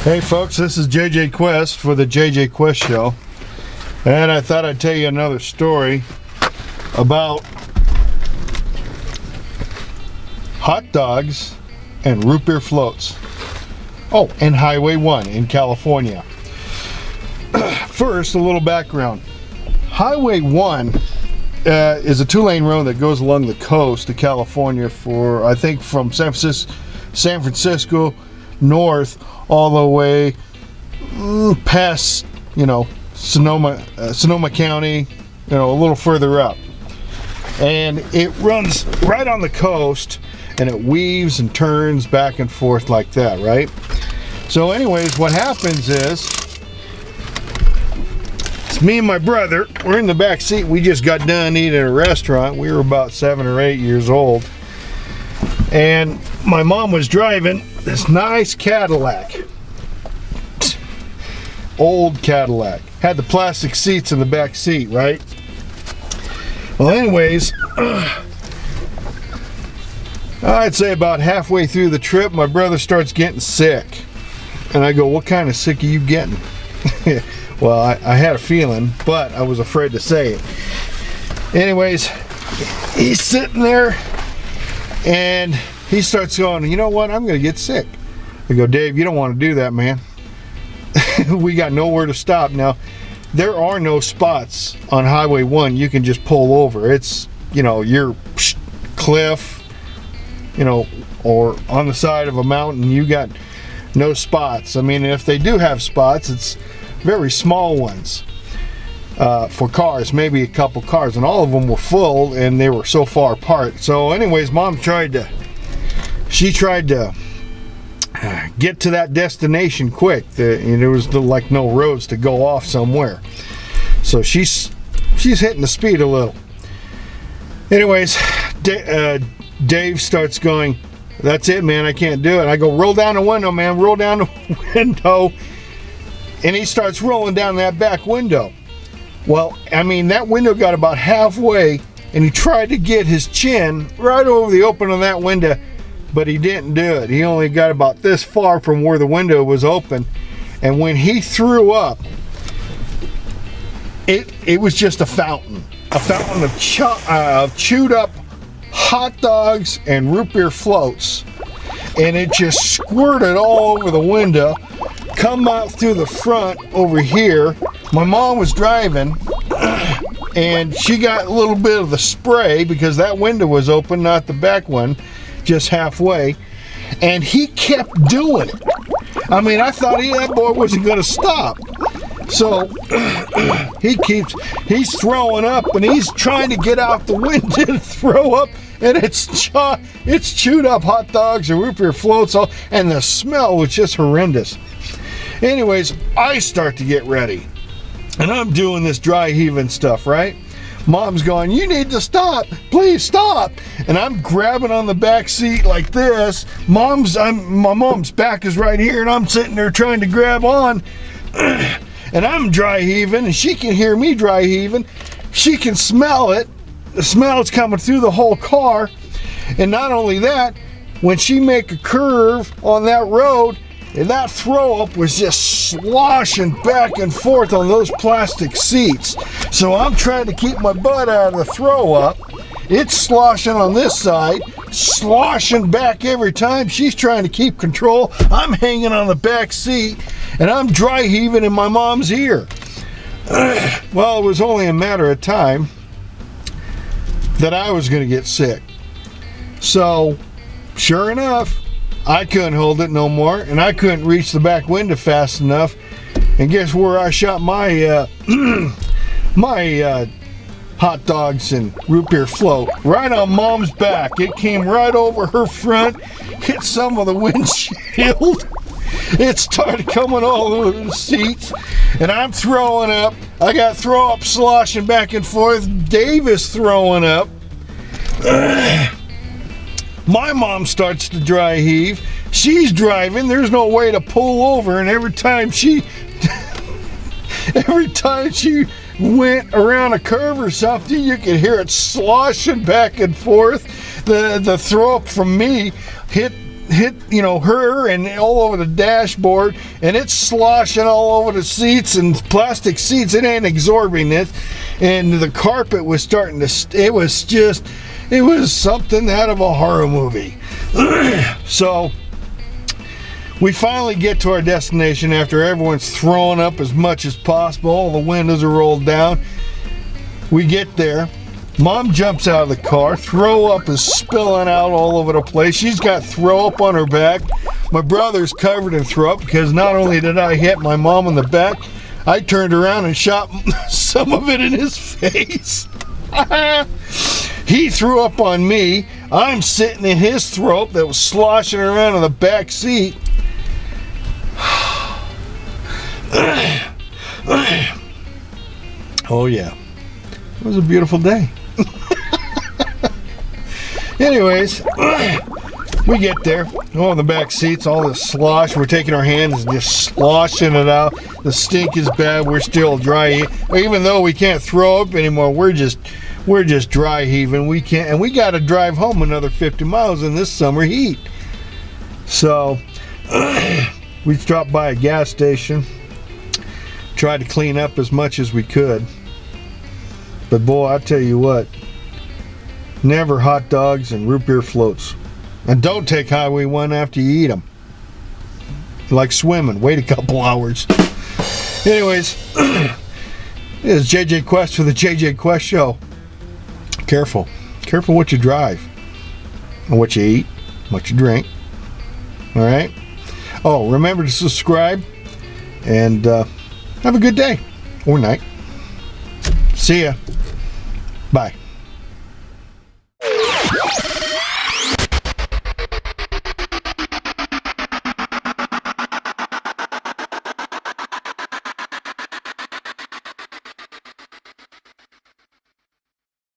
Hey folks, this is JJ Quest for the JJ Quest Show, and I thought I'd tell you another story about hot dogs and root beer floats. Oh, and Highway 1 in California. First, a little background. Highway 1 is a two-lane road that goes along the coast of California for, I think, from San Francisco north all the way past, Sonoma County, a little further up. And it runs right on the coast, and it weaves and turns back and forth like that, right? So anyways, what happens is, it's me and my brother, we're in the back seat. We just got done eating at a restaurant. We were about 7 or 8 years old. And my mom was driving this nice Cadillac. Old Cadillac. Had the plastic seats in the back seat, right? Well, anyways, I'd say about halfway through the trip, my brother starts getting sick. And I go, "What kind of sick are you getting?" Well, I had a feeling, but I was afraid to say it. Anyways, he's sitting there and he starts going, "You know what? I'm going to get sick." I go, "Dave, you don't want to do that, man." We got nowhere to stop. Now, there are no spots on Highway 1 you can just pull over. It's, your cliff, or on the side of a mountain. You got no spots. I mean, if they do have spots, it's very small ones for cars, maybe a couple cars, and all of them were full and they were so far apart. So anyways, Mom tried to get to that destination quick. There was like no roads to go off somewhere, so she's hitting the speed a little. Anyways, Dave starts going, "That's it, man, I can't do it." I go, "Roll down the window, man, roll down the window." And he starts rolling down that back window. Well, I mean, that window got about halfway, and he tried to get his chin right over the open of that window, but he didn't do it. He only got about this far from where the window was open. And when he threw up, it was just a fountain of chewed up hot dogs and root beer floats. And it just squirted all over the window, come out through the front over here. My mom was driving, and she got a little bit of the spray because that window was open, not the back one, just halfway. And he kept doing it. I mean, I thought that boy wasn't going to stop. So he's throwing up, and he's trying to get out the window to throw up, and it's chewed up hot dogs and root beer floats, and the smell was just horrendous. Anyways, I start to get ready, and I'm doing this dry heaving stuff, right? Mom's going, "You need to stop, please stop." And I'm grabbing on the back seat like this. My mom's back is right here, and I'm sitting there trying to grab on. And I'm dry heaving, and she can hear me dry heaving. She can smell it. The smell is coming through the whole car. And not only that, when she make a curve on that road, and that throw up was just sloshing back and forth on those plastic seats. So I'm trying to keep my butt out of the throw up. It's sloshing on this side, sloshing back every time. She's trying to keep control. I'm hanging on the back seat, and I'm dry heaving in my mom's ear. Well, it was only a matter of time that I was going to get sick. So, sure enough, I couldn't hold it no more, and I couldn't reach the back window fast enough. And guess where I shot my hot dogs and root beer float? Right on Mom's back. It came right over her front, hit some of the windshield. It started coming all over the seats, and I'm throwing up. I got throw up sloshing back and forth. Dave is throwing up. My mom starts to dry heave. She's driving. There's no way to pull over, and every time she went around a curve or something, you could hear it sloshing back and forth. The throw up from me hit her and all over the dashboard, and it's sloshing all over the seats and plastic seats. It ain't absorbing it, and the carpet was starting to. It was something out of a horror movie. So we finally get to our destination after everyone's throwing up as much as possible. All the windows are rolled down. We get there. Mom jumps out of the car. Throw up is spilling out all over the place. She's got throw up on her back. My brother's covered in throw up because not only did I hit my mom in the back, I turned around and shot some of it in his face. He threw up on me. I'm sitting in his throw up that was sloshing around in the back seat. Oh yeah, it was a beautiful day. Anyways, we get there. Oh, in the back seats, all this slosh. We're taking our hands and just sloshing it out. The stink is bad. We're still dry. Even though we can't throw up anymore, we're just dry heaving. We can't, and we got to drive home another 50 miles in this summer heat. So we stopped by a gas station, tried to clean up as much as we could. But boy, I tell you what, never hot dogs and root beer floats. And don't take Highway 1 after you eat them. Like swimming, wait a couple hours. Anyways, this is JJ Quest for the JJ Quest Show. Careful what you drive, and what you eat, what you drink. All right. Oh, remember to subscribe, and have a good day or night. See ya. Bye.